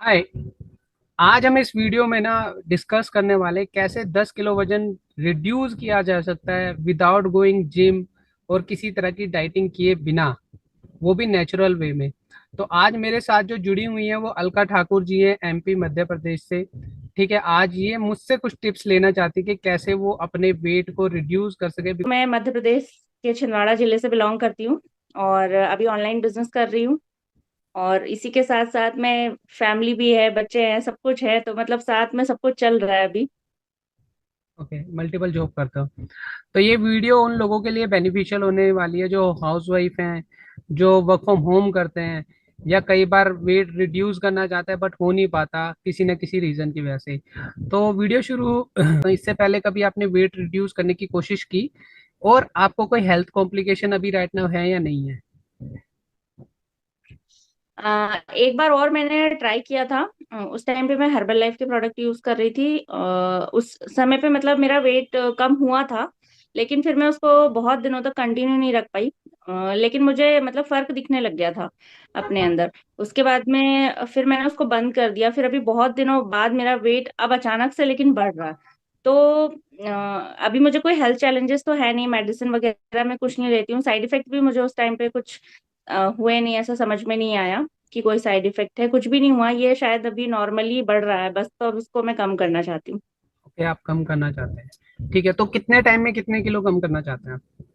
हाय। आज हम इस वीडियो में ना डिस्कस करने वाले कैसे 10 किलो वजन रिड्यूस किया जा सकता है विदाउट गोइंग जिम और किसी तरह की डाइटिंग किए बिना, वो भी नेचुरल वे में। तो आज मेरे साथ जो जुड़ी हुई हैं वो अलका ठाकुर जी हैं, एमपी मध्य प्रदेश से। ठीक है, आज ये मुझसे कुछ टिप्स लेना चाहती कि कैसे वो अपने वेट को रिड्यूस कर सके। मैं मध्य प्रदेश के छिंदवाड़ा जिले से बिलोंग करती हूँ और अभी ऑनलाइन बिजनेस कर रही हूँ। और इसी के साथ साथ मैं फैमिली भी है, बच्चे हैं, सब कुछ है, तो मतलब साथ में सब कुछ चल रहा है अभी। ओके, मल्टीपल जॉब करता हूँ। तो ये वीडियो उन लोगों के लिए बेनिफिशियल होने वाली है जो हाउस वाइफ हैं, जो वर्क फ्रॉम होम करते हैं, या कई बार वेट रिड्यूस करना चाहते हैं बट हो नहीं पाता किसी न किसी रीजन की वजह से। तो वीडियो शुरू इससे पहले कभी आपने वेट रिड्यूस करने की कोशिश की, और आपको कोई हेल्थ कॉम्प्लिकेशन अभी राइट नाउ है या नहीं है? एक बार और मैंने ट्राई किया था। उस टाइम पे मैं हर्बल लाइफ के प्रोडक्ट यूज कर रही थी। उस समय पे मतलब मेरा वेट कम हुआ था, लेकिन फिर मैं उसको बहुत दिनों तक कंटिन्यू नहीं रख पाई। लेकिन मुझे मतलब फर्क दिखने लग गया था अपने अंदर। उसके बाद में फिर मैंने उसको बंद कर दिया। फिर अभी बहुत दिनों बाद मेरा वेट अब अचानक से लेकिन बढ़ रहा है। तो अभी मुझे कोई हेल्थ चैलेंजेस तो है नहीं, मेडिसिन वगैरह मैं कुछ नहीं लेती हूँ। साइड इफेक्ट भी मुझे उस टाइम पे कुछ हुए नहीं, ऐसा समझ में नहीं आया कि कोई साइड इफेक्ट है। कुछ भी नहीं हुआ, ये शायद अभी नॉर्मली बढ़ रहा है बस, तो अब इसको मैं कम करना चाहती हूँ। ओके, आप कम करना चाहते हैं, ठीक है। तो कितने टाइम में कितने किलो कम करना चाहते हैं आप?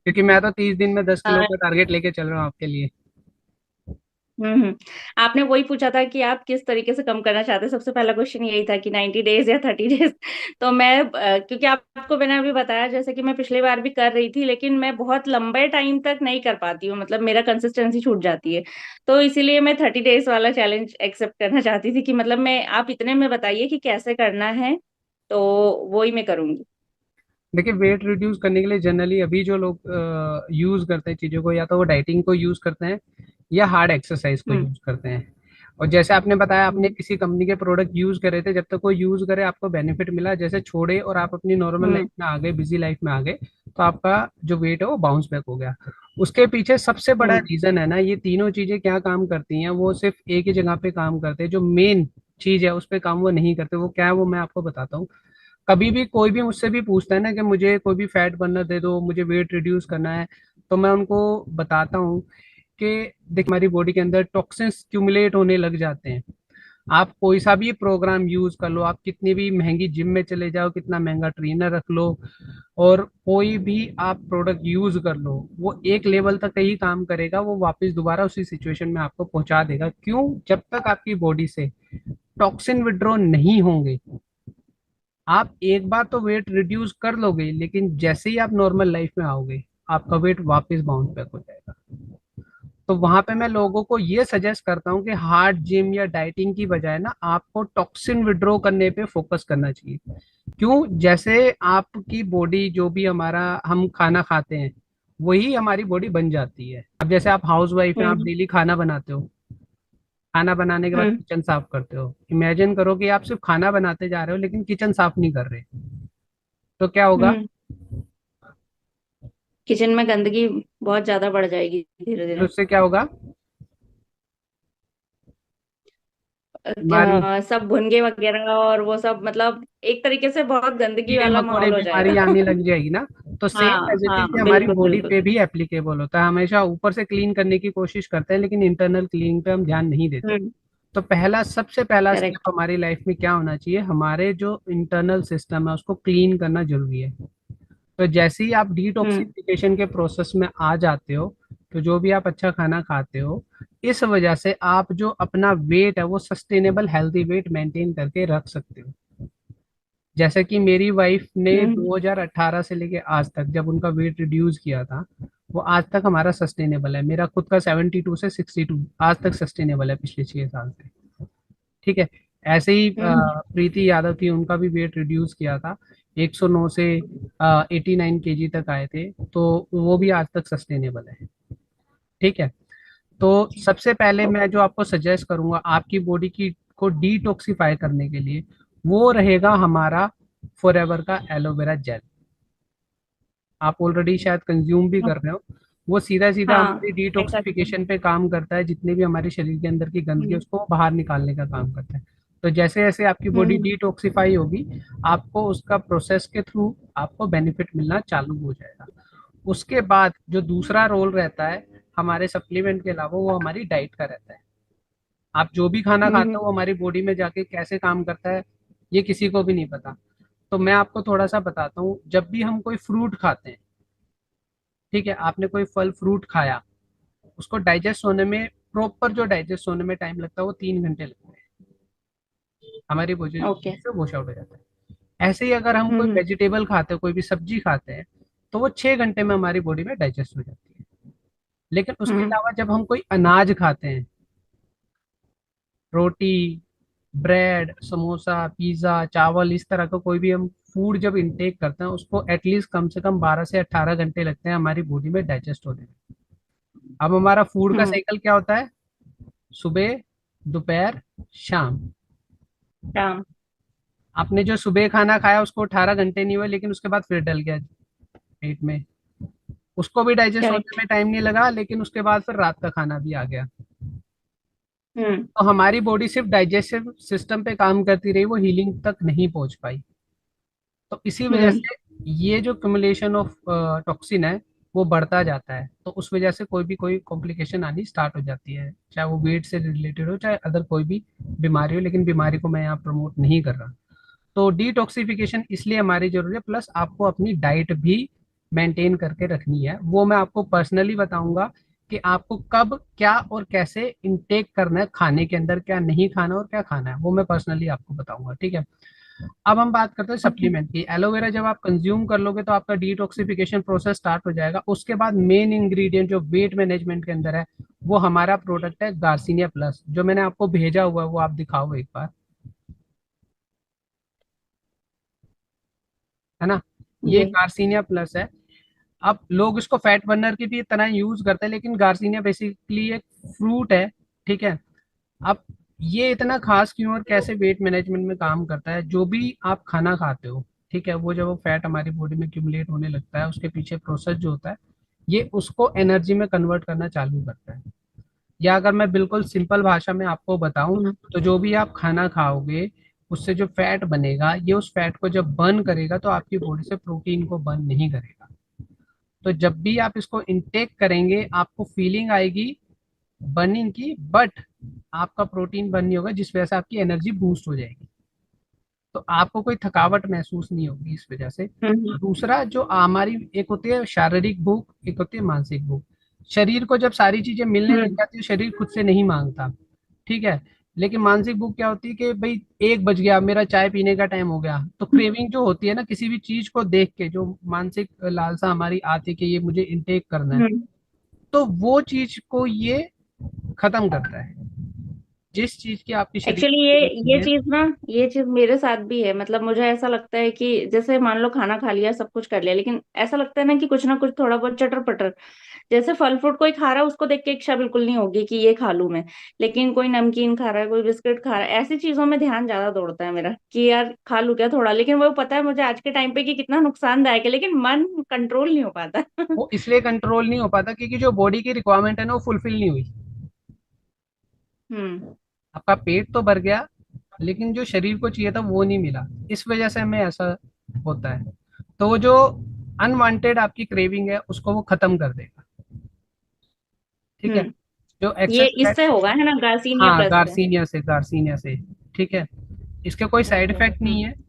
क्योंकि मैं तो 30 दिन में 10 किलो का टारगेट लेके चल रहा हूँ आपके लिए। हम्म। आपने वही पूछा था कि आप किस तरीके से कम करना चाहते हैं। सबसे पहला क्वेश्चन यही था कि 90 डेज या 30 डेज। तो मैं क्योंकि आपको मैंने अभी बताया जैसे कि मैं पिछली बार भी कर रही थी, लेकिन मैं बहुत लंबे टाइम तक नहीं कर पाती हूँ, मतलब मेरा कंसिस्टेंसी छूट जाती है। तो इसीलिए मैं 30 डेज वाला चैलेंज एक्सेप्ट करना चाहती थी कि मतलब मैं, आप इतने में बताइए कि कैसे करना है, तो वो ही मैं करूंगी। देखिए, वेट रिड्यूस करने के लिए जनरली अभी जो लोग यूज करते हैं चीजों को, या तो वो डाइटिंग को यूज करते हैं या हार्ड एक्सरसाइज को हम्म। यूज करते हैं। और जैसे आपने बताया आपने हम्म। किसी कंपनी के प्रोडक्ट यूज करे थे, जब तक वो यूज करे आपको बेनिफिट मिला, जैसे छोड़े और आप अपनी नॉर्मल लाइफ हम्म। में आ गए, बिजी लाइफ में आ गए, तो आपका जो वेट है वो बाउंस बैक हो गया। उसके पीछे सबसे बड़ा हम्म। रीजन है ना, ये तीनों चीजें क्या काम करती हैं, वो सिर्फ एक ही जगह पे काम करते हैं। जो मेन चीज है उस पे काम वो नहीं करते। वो क्या है वो मैं आपको बताता हूँ। कभी भी कोई भी मुझसे भी पूछता है ना कि मुझे कोई भी फैट बर्नर दे दो, मुझे वेट रिड्यूस करना है, तो मैं उनको बताता हूँ कि देख, हमारी बॉडी के अंदर टॉक्सिन्स क्यूमुलेट होने लग जाते हैं। आप कोई सा भी प्रोग्राम यूज कर लो, आप कितनी भी महंगी जिम में चले जाओ, कितना महंगा ट्रेनर रख लो, और कोई भी आप प्रोडक्ट यूज कर लो, वो एक लेवल तक ही काम करेगा, वो वापस दोबारा उसी सिचुएशन में आपको पहुंचा देगा। क्यों? जब तक आपकी बॉडी से टॉक्सिन विड्रॉ नहीं होंगे, आप एक बार तो वेट रिड्यूस कर लोगे, लेकिन जैसे ही आप नॉर्मल लाइफ में आओगे आपका वेट वापस बाउंस बैक हो जाएगा। तो वहां पे मैं लोगों को ये सजेस्ट करता हूँ कि हार्ड जिम या डाइटिंग की बजाय ना आपको टॉक्सिन विड्रॉ करने पे फोकस करना चाहिए। क्यों? जैसे आपकी बॉडी जो भी हमारा हम खाना खाते हैं वही हमारी बॉडी बन जाती है। अब जैसे आप हाउस वाइफ हैं, आप हम्म। डेली खाना बनाते हो, खाना बनाने के बाद हम्म। किचन साफ करते हो। इमेजिन करो कि आप सिर्फ खाना बनाते जा रहे हो लेकिन किचन साफ नहीं कर रहे, तो क्या होगा? हम्म। किचन में गंदगी बहुत ज्यादा बढ़ जाएगी धीरे फिर धीरे। उससे क्या होगा? बीमारी, सब भुनगे वगैरह और वो सब, मतलब एक तरीके से बहुत गंदगी कीड़े वाला मकोड़े माहौल हो बीमारी जाएगा। आने लग जाएगी ना। तो सेम हाँ एज इट हाँ, इज हमारी बिल्कुल बॉडी बिल्कुल। पे भी एप्लीकेबल होता है। हमेशा ऊपर से क्लीन करने की कोशिश करते हैं लेकिन इंटरनल क्लीनिंग पे हम ध्यान नहीं देते। हम्म। तो पहला, सबसे पहला स्टेप करेक्ट। हमारी लाइफ में क्या होना चाहिए, हमारे जो इंटरनल सिस्टम है उसको क्लीन करना जरूरी है। तो जैसे ही आप हम्म। डिटॉक्सिफिकेशन के प्रोसेस में आ जाते हो, तो जो भी आप अच्छा खाना खाते हो, इस वजह से आप जो अपना वेट है वो सस्टेनेबल हेल्दी वेट मेंटेन करके रख सकते हो। जैसे कि मेरी वाइफ ने हम्म। 2018 से लेके आज तक जब उनका वेट रिड्यूस किया था, वो आज तक हमारा सस्टेनेबल है। मेरा खुद का 72 से 62 आज तक सस्टेनेबल है, पिछले 6 साल से। ठीक है। ऐसे ही हम्म। प्रीति यादव थी, उनका भी वेट रिड्यूस किया था, 109 से 89 केजी तक आए थे, तो वो भी आज तक सस्टेनेबल है। ठीक है। तो सबसे पहले मैं जो आपको सजेस्ट करूंगा आपकी बॉडी की को डिटॉक्सिफाई करने के लिए, वो रहेगा हमारा फॉरएवर का एलोवेरा जेल। आप ऑलरेडी शायद कंज्यूम भी कर रहे हो। वो सीधा सीधा हाँ हमारी एग्जैक्टली। डिटॉक्सिफिकेशन पे काम करता है, जितने भी हमारे शरीर के अंदर की गंदगी है उसको बाहर निकालने का काम करता है। तो जैसे जैसे आपकी बॉडी हम्म डिटॉक्सिफाई होगी, आपको उसका प्रोसेस के थ्रू आपको बेनिफिट मिलना चालू हो जाएगा। उसके बाद जो दूसरा रोल रहता है हमारे सप्लीमेंट के अलावा, वो हमारी डाइट का रहता है। आप जो भी खाना खाते हम्म हो वो हमारी बॉडी में जाके कैसे काम करता है, ये किसी को भी नहीं पता। तो मैं आपको थोड़ा सा बताता हूँ। जब भी हम कोई फ्रूट खाते हैं, ठीक है, आपने कोई फल फ्रूट खाया, उसको डाइजेस्ट होने में, प्रॉपर जो डाइजेस्ट होने में टाइम लगता है वो 3 घंटे लगते हैं, हमारी बॉडी ओके। से वॉश आउट हो जाता है। ऐसे ही अगर हम कोई हम्म वेजिटेबल खाते हैं, कोई भी सब्जी खाते हैं, तो वो 6 घंटे में हमारी बॉडी में डाइजेस्ट हो जाती है। लेकिन उसके हम्म अलावा जब हम कोई अनाज खाते हैं, रोटी, ब्रेड, समोसा, पिज्जा, चावल, इस तरह का कोई भी हम फूड जब इंटेक करते हैं, उसको एटलीस्ट कम से कम 12 से 18 घंटे लगते हैं हमारी बॉडी में डाइजेस्ट होने में। अब हमारा फूड का हम्म साइकिल क्या होता है? सुबह, दोपहर, शाम। हाँ आपने जो सुबह खाना खाया उसको 18 घंटे नहीं हुए, लेकिन उसके बाद फिर डल गया पेट में, उसको भी डाइजेस्ट होने करेक्ट। में टाइम नहीं लगा, लेकिन उसके बाद फिर रात का खाना भी आ गया। हम्म तो हमारी बॉडी सिर्फ डाइजेस्टिव सिस्टम पे काम करती रही, वो हीलिंग तक नहीं पहुंच पाई। तो इसी वजह हम्म से ये जो क्यूमुलेशन ऑफ टॉक्सिन है वो बढ़ता जाता है। तो उस वजह से कोई कॉम्प्लिकेशन आनी स्टार्ट हो जाती है, चाहे वो वेट से रिलेटेड हो, चाहे अदर कोई भी बीमारी हो, लेकिन बीमारी को मैं यहाँ प्रमोट नहीं कर रहा। तो डिटॉक्सिफिकेशन इसलिए हमारी जरूरी है, प्लस आपको अपनी डाइट भी मेंटेन करके रखनी है। वो मैं आपको पर्सनली बताऊंगा कि आपको कब क्या और कैसे इनटेक करना है, खाने के अंदर क्या नहीं खाना और क्या खाना है, वो मैं पर्सनली आपको बताऊंगा, ठीक है। अब हम बात करते हैं ओके। सप्लीमेंट की। एलोवेरा जब आप कंज्यूम कर लोगे तो आपका डिटॉक्सिफिकेशन प्रोसेस स्टार्ट हो जाएगा। उसके बाद मेन इंग्रेडिएंट जो वेट मैनेजमेंट के अंदर है, वो हमारा प्रोडक्ट है गार्सिनिया प्लस, जो मैंने आपको भेजा हुआ है, वो आप दिखाओ एक बार, है ना। ये जी। गार्सिनिया प्लस है। अब लोग इसको फैट बर्नर की भी तरह यूज करते हैं, लेकिन गार्सिनिया बेसिकली एक फ्रूट है, ठीक है। अब ये इतना खास क्यों और कैसे वेट मैनेजमेंट में काम करता है? जो भी आप खाना खाते हो, ठीक है, वो जब वो फैट हमारी बॉडी में एक्यूमुलेट होने लगता है, उसके पीछे प्रोसेस जो होता है, ये उसको एनर्जी में कन्वर्ट करना चालू करता है। या अगर मैं बिल्कुल सिंपल भाषा में आपको बताऊं, हम्म तो जो भी आप खाना खाओगे, उससे जो फैट बनेगा, ये उस फैट को जब बर्न करेगा तो आपकी बॉडी से प्रोटीन को बर्न नहीं करेगा। तो जब भी आप इसको इनटेक करेंगे, आपको फीलिंग आएगी बर्निंग की, बट आपका प्रोटीन बर्न नहीं होगा, जिस वजह से आपकी एनर्जी बूस्ट हो जाएगी। तो आपको कोई थकावट महसूस नहीं होगी इस वजह से। हम्म दूसरा, जो हमारी एक होती है शारीरिक भूख, एक होती है मानसिक भूख। शरीर को जब सारी चीजें मिलने लग हम्म जाती है, शरीर खुद से नहीं मांगता, ठीक है। लेकिन मानसिक भूख क्या होती है कि भाई 1 बज गया, मेरा चाय पीने का टाइम हो गया, तो क्रेविंग जो होती है ना, किसी भी चीज को देख के जो मानसिक लालसा हमारी आती है कि ये मुझे इंटेक करना है, हम्म तो वो चीज को ये खत्म करता है। जिस चीज की आपके शरीर एक्चुअली की जरूरत नहीं ये है। चीज ना, ये चीज मेरे साथ भी है। मतलब मुझे ऐसा लगता है कि जैसे मान लो खाना खा लिया, सब कुछ कर लिया, लेकिन ऐसा लगता है ना कुछ थोड़ा बहुत चटर पटर। जैसे फल फ्रूट कोई खा रहा है, उसको देख के इच्छा बिल्कुल नहीं होगी कि ये खा लूं मैं। लेकिन कोई नमकीन खा रहा है, कोई बिस्किट खा रहा है, ऐसी चीजों में ध्यान ज्यादा दौड़ता है मेरा कि यार खा लूं क्या थोड़ा। लेकिन वो पता है मुझे आज के टाइम पे कि कितना नुकसानदायक है, लेकिन मन कंट्रोल नहीं हो पाता। वो इसलिए कंट्रोल नहीं हो पाता क्योंकि जो बॉडी की रिक्वायरमेंट है ना, वो फुलफिल नहीं हुई। हम्म आपका पेट तो भर गया, लेकिन जो शरीर को चाहिए था वो नहीं मिला। इस वजह से हमें ऐसा होता है। तो वो जो अनवांटेड आपकी क्रेविंग है, उसको वो खत्म कर देगा, ठीक है। हम्म जो ये एक्सेस फैट, इससे होगा है ना, गार्सिनिया हाँ, प्लस से। गार्सिनिया से, ठीक है। इसके कोई साइड इफेक्ट नहीं हम्म है,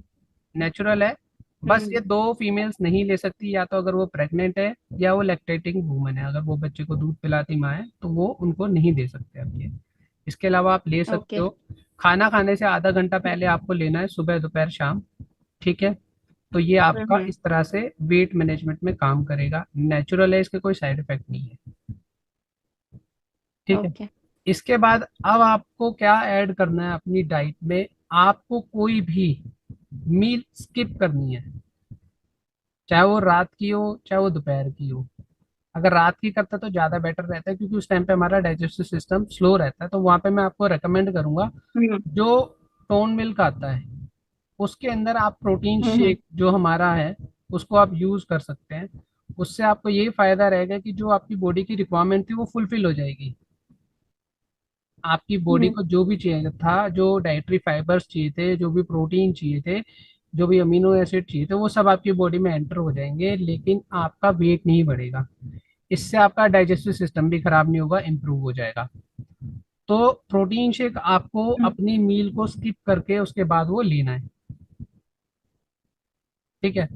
नेचुरल है। बस ये हम्म दो फीमेल्स नहीं ले सकती, या तो अगर वो प्रेग्नेंट है या वो लैक्टेटिंग वूमन है, अगर वो बच्चे को दूध पिलाती माँ है तो वो उनको नहीं दे सकते अब ये। इसके अलावा आप ले सकते ओके। हो। खाना खाने से आधा घंटा पहले आपको लेना है, सुबह दोपहर शाम, ठीक है। तो ये आपका हम्म इस तरह से वेट मैनेजमेंट में काम करेगा, नेचुरल है, इसके कोई साइड इफेक्ट नहीं है, ठीक है। ओके। इसके बाद अब आपको क्या ऐड करना है अपनी डाइट में? आपको कोई भी मील स्किप करनी है, चाहे वो रात की हो चाहे वो दोपहर की हो। अगर रात की करता है तो ज़्यादा बेटर रहता है, क्योंकि उस टाइम पे हमारा डाइजेस्टिव सिस्टम स्लो रहता है। तो वहाँ पे मैं आपको रेकमेंड करूंगा, हम्म जो टोन मिल्क आता है, उसके अंदर आप प्रोटीन हम्म शेक जो हमारा है, उसको आप यूज़ कर सकते हैं। उससे आपको यही फायदा रहेगा कि जो आपकी बॉडी की रिक्वायरमेंट थी वो फुलफिल हो जाएगी। आपकी बॉडी हम्म। को जो भी चाहिए था, जो डाइटरी फाइबर्स चाहिए थे, जो भी प्रोटीन चाहिए थे, जो भी अमीनो एसिड चाहिए थे, वो सब आपकी बॉडी में एंटर हो जाएंगे, लेकिन आपका वेट नहीं बढ़ेगा। इससे आपका डाइजेस्टिव सिस्टम भी खराब नहीं होगा, इम्प्रूव हो जाएगा। तो प्रोटीन शेक आपको हम्म, अपनी मील को स्किप करके उसके बाद वो लेना है। ठीक है।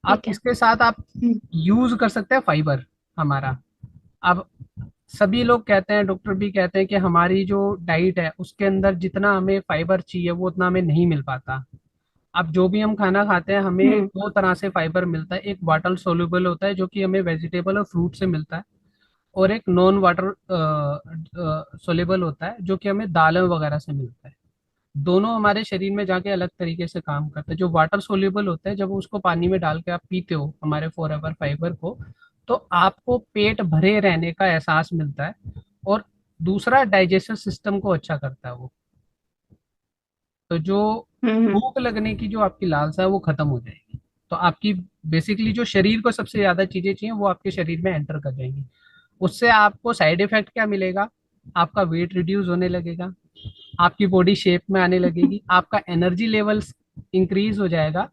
आप ठीक है। इसके साथ आप हम्म। यूज कर सकते हैं फाइबर हमारा। अब सभी लोग कहते हैं, डॉक्टर भी कहते हैं कि हमारी जो डाइट है उसके अंदर जितना हमें फाइबर चाहिए वो उतना हमें नहीं मिल पाता। अब जो भी हम खाना खाते हैं हमें हम्म। दो तरह से फाइबर मिलता है। एक वाटर सोल्यूबल होता है जो कि हमें वेजिटेबल और फ्रूट से मिलता है, और एक नॉन वाटर सोल्यूबल होता है जो कि हमें दालों वगैरह से मिलता है। दोनों हमारे शरीर में जाके अलग तरीके से काम करते हैं। जो वाटर सोल्यूबल होता है, जब उसको पानी में डाल के आप पीते हो हमारे फॉरएवर फाइबर को, तो आपको पेट भरे रहने का एहसास मिलता है। और दूसरा, डाइजेस्टिव सिस्टम को अच्छा करता है वो। तो जो हम्म। भूख लगने की जो आपकी लालसा है वो खत्म हो जाएगी। तो आपकी बेसिकली जो शरीर को सबसे ज्यादा चीजें चाहिए वो आपके शरीर में एंटर कर जाएंगी। उससे आपको साइड इफेक्ट क्या मिलेगा? आपका वेट रिड्यूस होने लगेगा, आपकी बॉडी शेप में आने लगेगी, आपका एनर्जी लेवल्स इंक्रीज हो जाएगा।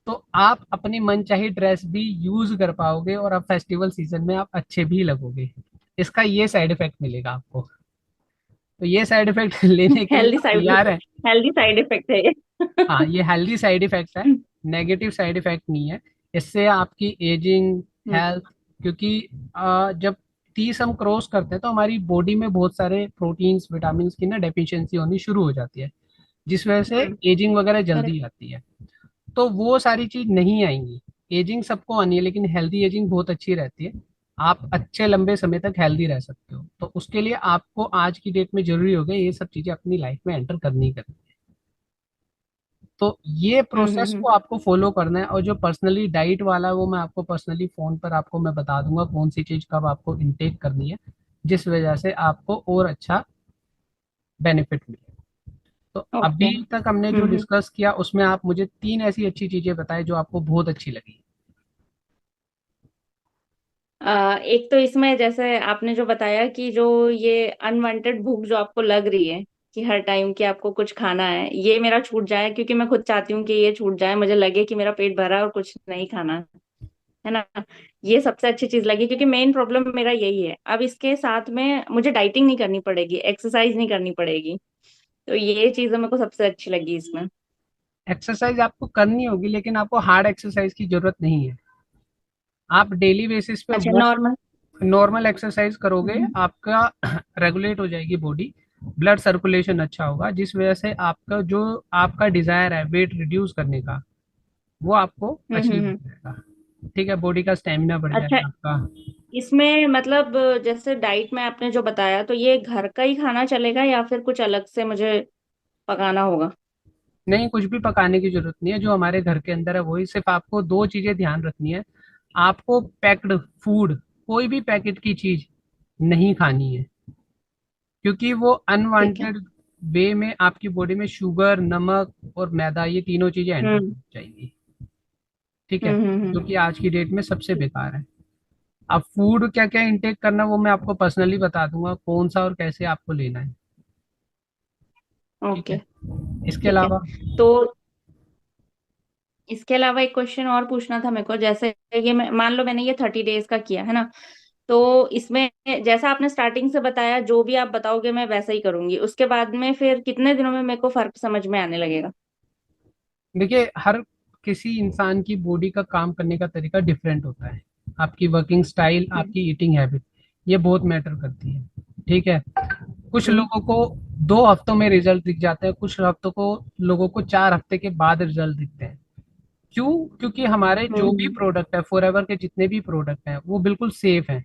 तो आप अपनी मनचाही ड्रेस भी यूज कर पाओगे, और अब फेस्टिवल सीजन में आप अच्छे भी लगोगे। इसका ये साइड इफेक्ट मिलेगा आपको। तो ये साइड इफेक्ट लेने के लिए हेल्दी आप साइड तैयार हैं? हेल्दी साइड इफेक्ट है ये। हाँ, ये हेल्दी साइड इफेक्ट है, नेगेटिव साइड इफेक्ट नहीं है। इससे आपकी एजिंग, हम्म। हेल्थ, क्योंकि जब 30 हम क्रॉस करते हैं तो हमारी बॉडी में बहुत सारे प्रोटीन्स विटामिन की ना डेफिशिएंसी होनी शुरू हो जाती है, जिस वजह से हम्म। एजिंग वगैरह करेक्ट। जल्दी आती है। तो वो सारी चीज नहीं आएंगी। एजिंग सबको आनी है, लेकिन हेल्दी एजिंग बहुत अच्छी रहती है। आप अच्छे लंबे समय तक हेल्दी रह सकते हो। तो उसके लिए आपको आज की डेट में जरूरी हो गया ये सब चीजें अपनी लाइफ में एंटर करनी करनी। तो ये प्रोसेस हम्म। को आपको फॉलो करना है। और जो पर्सनली डाइट वाला है वो मैं आपको पर्सनली फोन पर आपको मैं बता दूंगा कौन सी चीज कब आपको इनटेक करनी है, जिस वजह से आपको और अच्छा बेनिफिट मिले। तो ओके। अभी तक हमने जो डिस्कस किया उसमें आप मुझे तीन ऐसी अच्छी चीजें बताएं जो आपको बहुत अच्छी लगी। एक तो इसमें जैसे आपने जो बताया कि जो ये अनवांटेड भूख जो आपको लग रही है कि हर टाइम कि आपको कुछ खाना है, ये मेरा छूट जाए, क्योंकि मैं खुद चाहती हूँ कि ये छूट जाए, मुझे लगे कि मेरा पेट भरा है और कुछ नहीं खाना है ना। ये सबसे अच्छी चीज लगी, क्योंकि मेन प्रॉब्लम मेरा यही है। अब इसके साथ में मुझे डाइटिंग नहीं करनी पड़ेगी, एक्सरसाइज नहीं करनी पड़ेगी। तो ये चीज मेरे को सबसे अच्छी लगी इसमें। एक्सरसाइज आपको करनी होगी, लेकिन आपको हार्ड एक्सरसाइज की जरूरत नहीं है। आप डेली बेसिस पे अच्छा, वो नॉर्मल। नॉर्मल एक्सरसाइज करोगे, हम्म। आपका रेगुलेट हो जाएगी बॉडी, ब्लड सर्कुलेशन अच्छा होगा, जिस वजह से आपका जो आपका डिजायर है वेट रिड्यूस करने का, वो आपको अचीव हो हम्म। जाएगा। ठीक है, बॉडी का स्टेमिना बढ़ अच्छा, जाएगा आपका। इसमें मतलब जैसे डाइट में आपने जो बताया, तो ये घर का ही खाना चलेगा या फिर कुछ अलग से मुझे पकाना होगा? नहीं, कुछ भी पकाने की जरूरत नहीं है। जो हमारे घर के अंदर है वही, सिर्फ आपको दो चीजें ध्यान रखनी है। आपको पैक्ड फूड, कोई भी पैकेट की चीज नहीं खानी है, क्योंकि वो ठीक है। अनवांटेड वे में आपकी बॉडी में शुगर, नमक और मैदा, ये तीनों चीजें एंटर हम्म। हो जाएंगी। ठीक है, जो हम्म। कि आज की डेट में सबसे बेकार है। अब फूड क्या क्या इंटेक करना वो मैं आपको पर्सनली बता दूंगा, कौन सा और कैसे आपको लेना है। ठीक ओके। है। इसके ठीक है। अलावा तो इसके अलावा एक क्वेश्चन और पूछना था मेरे को। जैसे ये मान लो मैंने ये 30 डेज का किया है ना, तो इसमें जैसा आपने स्टार्टिंग से बताया, जो भी आप बताओगे मैं वैसा ही करूंगी। उसके बाद में फिर कितने दिनों में मेरे को फर्क समझ में आने लगेगा? देखिए, हर किसी इंसान की बॉडी का काम करने का तरीका डिफरेंट होता है। आपकी वर्किंग स्टाइल, हम्म। आपकी ईटिंग हैबिट, ये बहुत मैटर करती है। ठीक है। कुछ हम्म। लोगों को 2 हफ्तों में रिजल्ट दिख जाते हैं, कुछ हफ्तों को लोगों को 4 हफ्ते के बाद रिजल्ट दिखते हैं। क्यों? क्योंकि हमारे जो भी हम्म। प्रोडक्ट है, फॉरएवर के जितने भी प्रोडक्ट हैं, वो बिल्कुल सेफ हैं।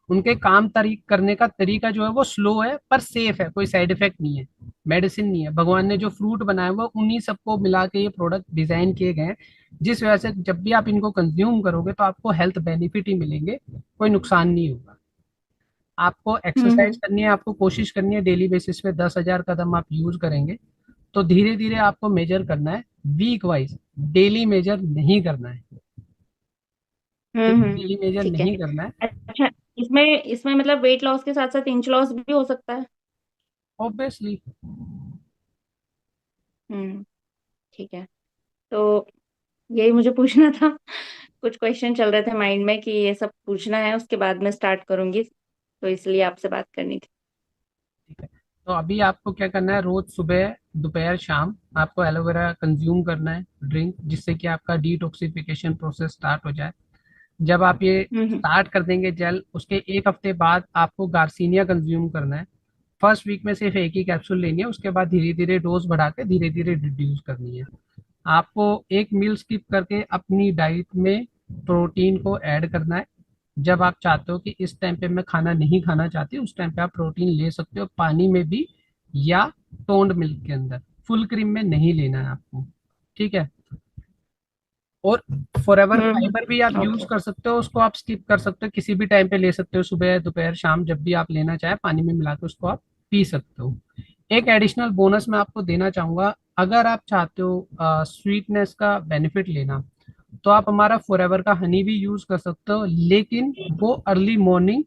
उनके काम करने का तरीका जो है वो स्लो है पर सेफ है, कोई साइड इफेक्ट नहीं है, मेडिसिन नहीं है। भगवान ने जो फ्रूट बनाया वो उन्हीं सबको मिला के ये प्रोडक्ट डिजाइन किए गए हैं, जिस वजह से जब भी आप इनको कंज्यूम करोगे तो आपको हेल्थ बेनिफिट ही मिलेंगे, कोई नुकसान नहीं होगा। आपको एक्सरसाइज हम्म। करनी है, आपको कोशिश करनी है डेली बेसिस पे 10,000 कदम आप यूज करेंगे। तो धीरे धीरे आपको मेजर करना है, वीक वाइज, डेली मेजर नहीं करना है। सिर्फ हम्म। डेली मेजर ठीक है। नहीं करना है। अच्छा, इसमें इसमें मतलब वेट लॉस के साथ साथ इंच लॉस भी हो सकता है? ऑब्वियसली। हम्म। ठीक है। तो यही मुझे पूछना था। कुछ क्वेश्चन चल रहे थे माइंड में कि ये सब पूछना है, उसके बाद में स्टार्ट करूंगी, तो इसलिए आपसे बात करनी थी। ठीक है, तो अभी आपको क्या करना है, रोज सुबह दोपहर शाम आपको एलोवेरा कंज्यूम करना है ड्रिंक, जिससे कि आपका डिटॉक्सिफिकेशन प्रोसेस स्टार्ट हो जाए। जब आप ये हम्म। स्टार्ट कर देंगे जेल, उसके एक हफ्ते बाद आपको गार्सिनिया कंज्यूम करना है। फर्स्ट वीक में सिर्फ एक ही कैप्सूल लेनी है, उसके बाद धीरे धीरे डोज बढ़ा के धीरे धीरे रिड्यूस करनी है। आपको एक मील स्किप करके अपनी डाइट में प्रोटीन को ऐड करना है। जब आप चाहते हो कि इस टाइम पे मैं खाना नहीं खाना चाहती, उस टाइम पे आप प्रोटीन ले सकते हो, पानी में भी या टोन्ड मिल्क के अंदर। फुल क्रीम में नहीं लेना है आपको। ठीक है। और फॉरएवर फाइबर भी आप यूज ओके। कर सकते हो, उसको आप स्किप कर सकते हो, किसी भी टाइम पे ले सकते हो, सुबह दोपहर शाम जब भी आप लेना चाहे पानी में मिला के उसको आप पी सकते हो। एक एडिशनल बोनस मैं आपको देना चाहूंगा, अगर आप चाहते हो स्वीटनेस का बेनिफिट लेना, तो आप हमारा फॉरएवर का हनी भी यूज कर सकते हो, लेकिन वो अर्ली मॉर्निंग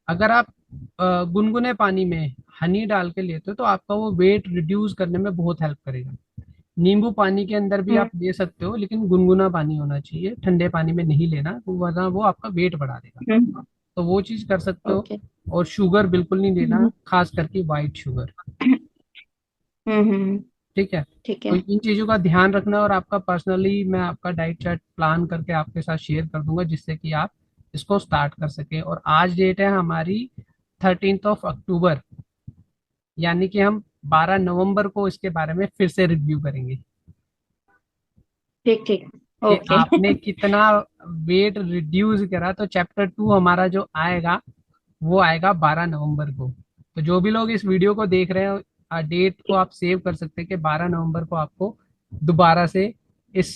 अगर आप गुनगुने पानी में हनी डाल के लेते हो तो आपका वो वेट रिड्यूस करने में बहुत हेल्प करेगा। नींबू पानी के अंदर भी हम्म। आप ले सकते हो, लेकिन गुनगुना पानी होना चाहिए, ठंडे पानी में नहीं लेना, वरना वो आपका वेट बढ़ा देगा। हम्म। तो वो चीज कर सकते हो। ओके। और शुगर बिल्कुल नहीं लेना, हम्म। खास करके वाइट शुगर। हम्म। ठीक है। ठीक तो है। इन चीजों का ध्यान रखना, और आपका पर्सनली मैं आपका डाइट चार्ट प्लान करके आपके साथ शेयर कर दूंगा, जिससे कि आप इसको स्टार्ट कर सके। और आज डेट है हमारी 13 अक्टूबर, यानी कि हम 12 नवंबर को इसके बारे में फिर से रिव्यू करेंगे ठीक ठीक। कि ओके। आपने कितना वेट रिड्यूस करा। तो चैप्टर 2 हमारा जो आएगा वो आएगा 12 नवंबर को। तो जो भी लोग इस वीडियो को देख रहे हैं, डेट को आप सेव कर सकते हैं कि 12 नवंबर को आपको दोबारा से इस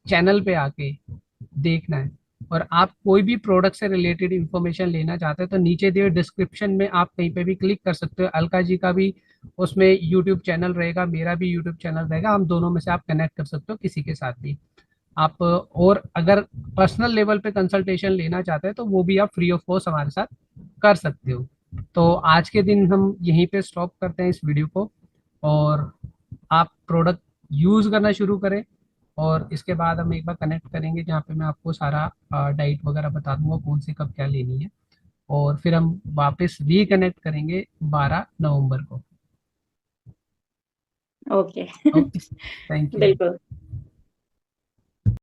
चैनल पे आके देखना है। और आप कोई भी प्रोडक्ट से रिलेटेड इंफॉर्मेशन लेना चाहते हैं तो नीचे दिए डिस्क्रिप्शन में आप कहीं पे भी क्लिक कर सकते हो। अलका जी का भी उसमें यूट्यूब चैनल रहेगा, मेरा भी यूट्यूब चैनल रहेगा, हम दोनों में से आप कनेक्ट कर सकते हो किसी के साथ भी आप। और अगर पर्सनल लेवल पे कंसल्टेशन लेना चाहते हैं तो वो भी आप फ्री ऑफ कॉस्ट हमारे साथ कर सकते हो। तो आज के दिन हम यहीं पे स्टॉप करते हैं इस वीडियो को, और आप प्रोडक्ट यूज करना शुरू करें। और इसके बाद हम एक बार कनेक्ट करेंगे जहाँ पे मैं आपको सारा डाइट वगैरह बता दूंगा कौन सी कब क्या लेनी है। और फिर हम वापस रिकनेक्ट करेंगे 12 नवंबर को। ओके। Okay, thank you. बिल्कुल।